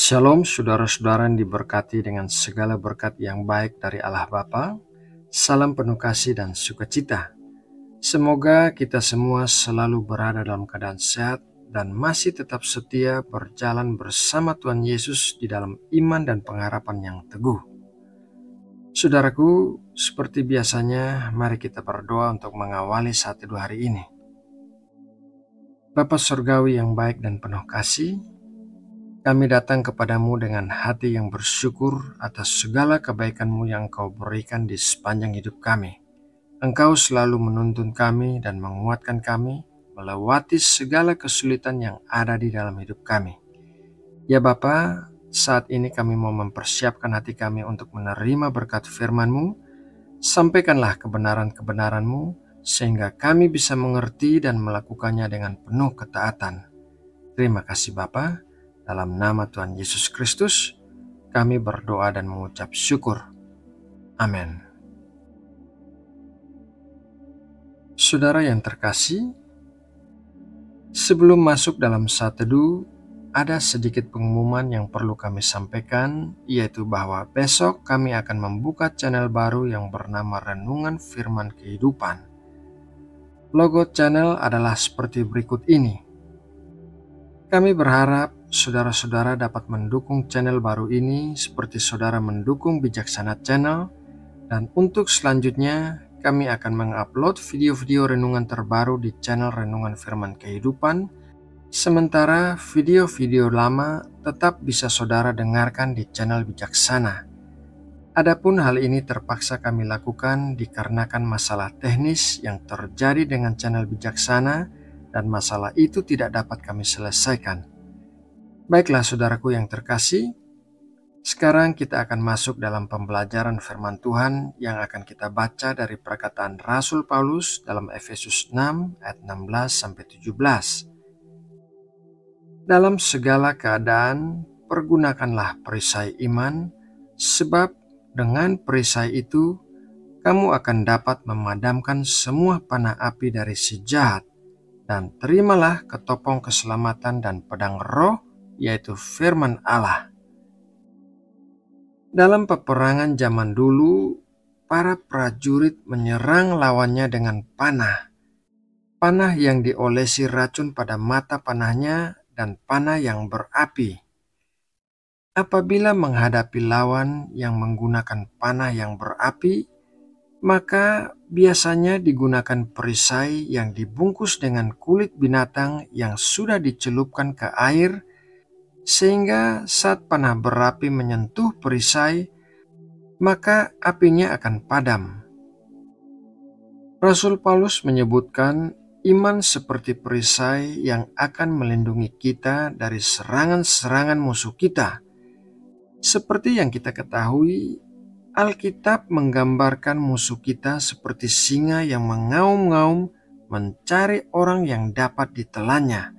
Shalom saudara-saudara yang diberkati dengan segala berkat yang baik dari Allah Bapa. Salam penuh kasih dan sukacita. Semoga kita semua selalu berada dalam keadaan sehat dan masih tetap setia berjalan bersama Tuhan Yesus di dalam iman dan pengharapan yang teguh. Saudaraku, seperti biasanya, mari kita berdoa untuk mengawali saat teduh hari ini. Bapa Surgawi yang baik dan penuh kasih, kami datang kepadamu dengan hati yang bersyukur atas segala kebaikan-Mu yang Engkau berikan di sepanjang hidup kami. Engkau selalu menuntun kami dan menguatkan kami melewati segala kesulitan yang ada di dalam hidup kami. Ya Bapa, saat ini kami mau mempersiapkan hati kami untuk menerima berkat firman-Mu. Sampaikanlah kebenaran-kebenaran-Mu sehingga kami bisa mengerti dan melakukannya dengan penuh ketaatan. Terima kasih Bapa. Dalam nama Tuhan Yesus Kristus, kami berdoa dan mengucap syukur. Amin. Saudara yang terkasih, sebelum masuk dalam saat teduh, ada sedikit pengumuman yang perlu kami sampaikan, yaitu bahwa besok kami akan membuka channel baru yang bernama Renungan Firman Kehidupan. Logo channel adalah seperti berikut ini. Kami berharap saudara-saudara dapat mendukung channel baru ini seperti saudara mendukung Bijaksana Channel, dan untuk selanjutnya kami akan mengupload video-video renungan terbaru di channel Renungan Firman Kehidupan, sementara video-video lama tetap bisa saudara dengarkan di channel Bijaksana. Adapun hal ini terpaksa kami lakukan dikarenakan masalah teknis yang terjadi dengan channel Bijaksana, dan masalah itu tidak dapat kami selesaikan. Baiklah saudaraku yang terkasih, sekarang kita akan masuk dalam pembelajaran firman Tuhan yang akan kita baca dari perkataan Rasul Paulus dalam Efesus 6 ayat 16-17. Dalam segala keadaan, pergunakanlah perisai iman, sebab dengan perisai itu kamu akan dapat memadamkan semua panah api dari si jahat. Dan terimalah ketopong keselamatan dan pedang roh, yaitu firman Allah. Dalam peperangan zaman dulu, para prajurit menyerang lawannya dengan panah. Panah yang diolesi racun pada mata panahnya dan panah yang berapi. Apabila menghadapi lawan yang menggunakan panah yang berapi, maka biasanya digunakan perisai yang dibungkus dengan kulit binatang yang sudah dicelupkan ke air, sehingga saat panah berapi menyentuh perisai, maka apinya akan padam. Rasul Paulus menyebutkan iman seperti perisai yang akan melindungi kita dari serangan-serangan musuh kita. Seperti yang kita ketahui, Alkitab menggambarkan musuh kita seperti singa yang mengaum-ngaum mencari orang yang dapat ditelannya.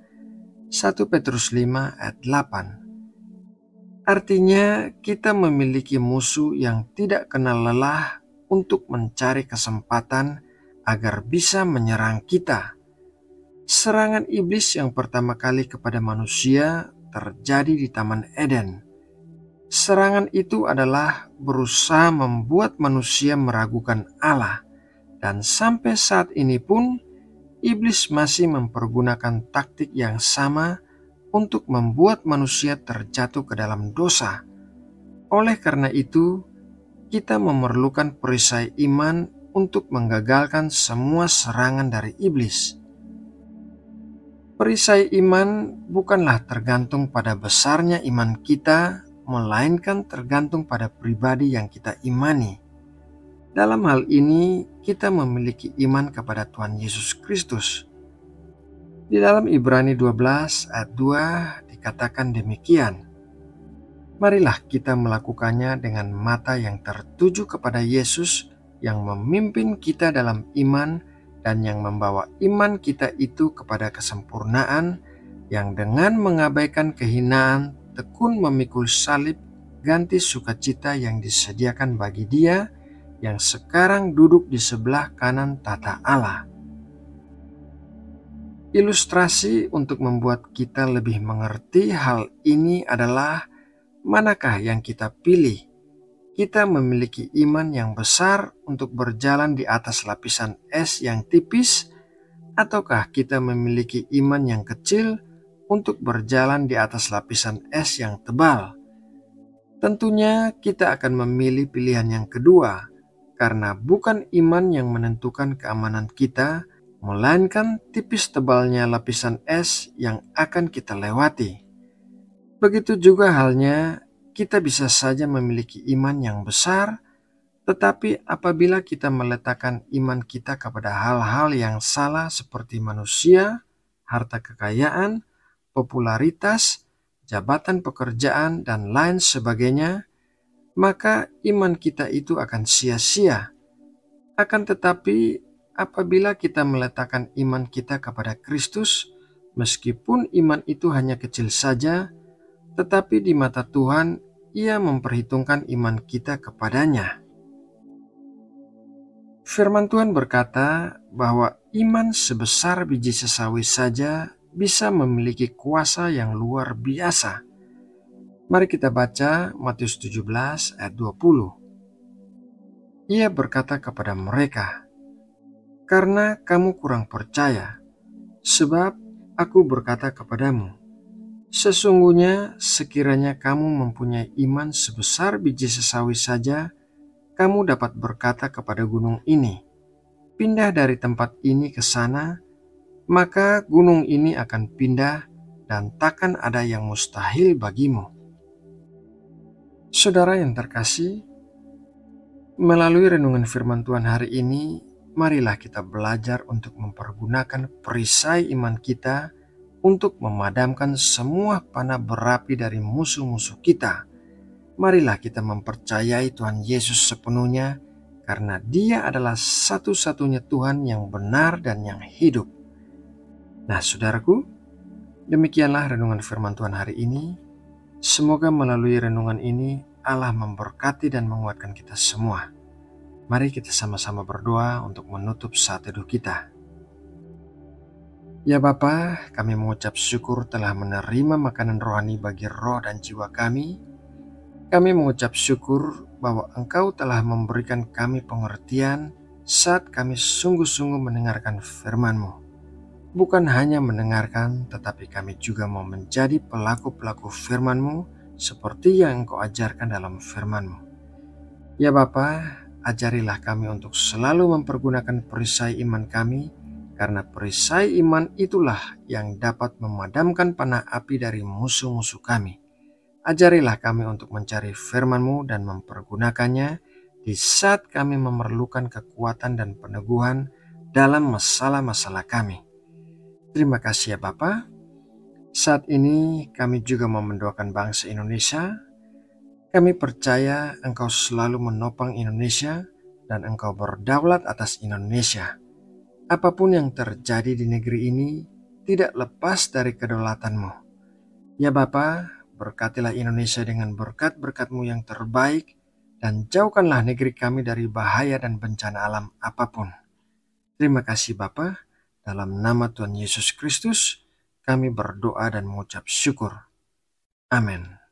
1 Petrus 5 ayat 8. Artinya kita memiliki musuh yang tidak kenal lelah untuk mencari kesempatan agar bisa menyerang kita. Serangan iblis yang pertama kali kepada manusia terjadi di Taman Eden. Serangan itu adalah berusaha membuat manusia meragukan Allah, dan sampai saat ini pun iblis masih mempergunakan taktik yang sama untuk membuat manusia terjatuh ke dalam dosa. Oleh karena itu, kita memerlukan perisai iman untuk menggagalkan semua serangan dari iblis. Perisai iman bukanlah tergantung pada besarnya iman kita, melainkan tergantung pada pribadi yang kita imani. Dalam hal ini, kita memiliki iman kepada Tuhan Yesus Kristus. Di dalam Ibrani 12 ayat 2 dikatakan demikian. Marilah kita melakukannya dengan mata yang tertuju kepada Yesus yang memimpin kita dalam iman dan yang membawa iman kita itu kepada kesempurnaan, yang dengan mengabaikan kehinaan tekun memikul salib, ganti sukacita yang disediakan bagi Dia yang sekarang duduk di sebelah kanan tata Allah. Ilustrasi untuk membuat kita lebih mengerti hal ini adalah manakah yang kita pilih? Kita memiliki iman yang besar untuk berjalan di atas lapisan es yang tipis, ataukah kita memiliki iman yang kecil untuk berjalan di atas lapisan es yang tebal? Tentunya kita akan memilih pilihan yang kedua, karena bukan iman yang menentukan keamanan kita, melainkan tipis tebalnya lapisan es yang akan kita lewati. Begitu juga halnya, kita bisa saja memiliki iman yang besar, tetapi apabila kita meletakkan iman kita kepada hal-hal yang salah seperti manusia, harta kekayaan, popularitas, jabatan pekerjaan, dan lain sebagainya, maka iman kita itu akan sia-sia. Akan tetapi, apabila kita meletakkan iman kita kepada Kristus, meskipun iman itu hanya kecil saja, tetapi di mata Tuhan, Ia memperhitungkan iman kita kepadanya. Firman Tuhan berkata bahwa iman sebesar biji sesawi saja bisa memiliki kuasa yang luar biasa. Mari kita baca Matius 17 ayat 20. Ia berkata kepada mereka, "Karena kamu kurang percaya, sebab aku berkata kepadamu, sesungguhnya sekiranya kamu mempunyai iman sebesar biji sesawi saja, kamu dapat berkata kepada gunung ini, pindah dari tempat ini ke sana, maka gunung ini akan pindah dan takkan ada yang mustahil bagimu." Saudara yang terkasih, melalui renungan firman Tuhan hari ini, marilah kita belajar untuk mempergunakan perisai iman kita untuk memadamkan semua panah berapi dari musuh-musuh kita. Marilah kita mempercayai Tuhan Yesus sepenuhnya, karena Dia adalah satu-satunya Tuhan yang benar dan yang hidup. Nah, saudaraku, demikianlah renungan firman Tuhan hari ini. Semoga melalui renungan ini Allah memberkati dan menguatkan kita semua. Mari kita sama-sama berdoa untuk menutup saat teduh kita. Ya Bapa, kami mengucap syukur telah menerima makanan rohani bagi roh dan jiwa kami. Kami mengucap syukur bahwa Engkau telah memberikan kami pengertian saat kami sungguh-sungguh mendengarkan firman-Mu. Bukan hanya mendengarkan, tetapi kami juga mau menjadi pelaku-pelaku firman-Mu seperti yang Engkau ajarkan dalam firman-Mu. Ya Bapa, ajarilah kami untuk selalu mempergunakan perisai iman kami, karena perisai iman itulah yang dapat memadamkan panah api dari musuh-musuh kami. Ajarilah kami untuk mencari firman-Mu dan mempergunakannya di saat kami memerlukan kekuatan dan peneguhan dalam masalah-masalah kami. Terima kasih ya Bapa. Saat ini kami juga mau mendoakan bangsa Indonesia. Kami percaya Engkau selalu menopang Indonesia dan Engkau berdaulat atas Indonesia. Apapun yang terjadi di negeri ini tidak lepas dari kedaulatan-Mu. Ya Bapa, berkatilah Indonesia dengan berkat-berkat-Mu yang terbaik, dan jauhkanlah negeri kami dari bahaya dan bencana alam apapun. Terima kasih Bapa. Dalam nama Tuhan Yesus Kristus, kami berdoa dan mengucap syukur. Amin.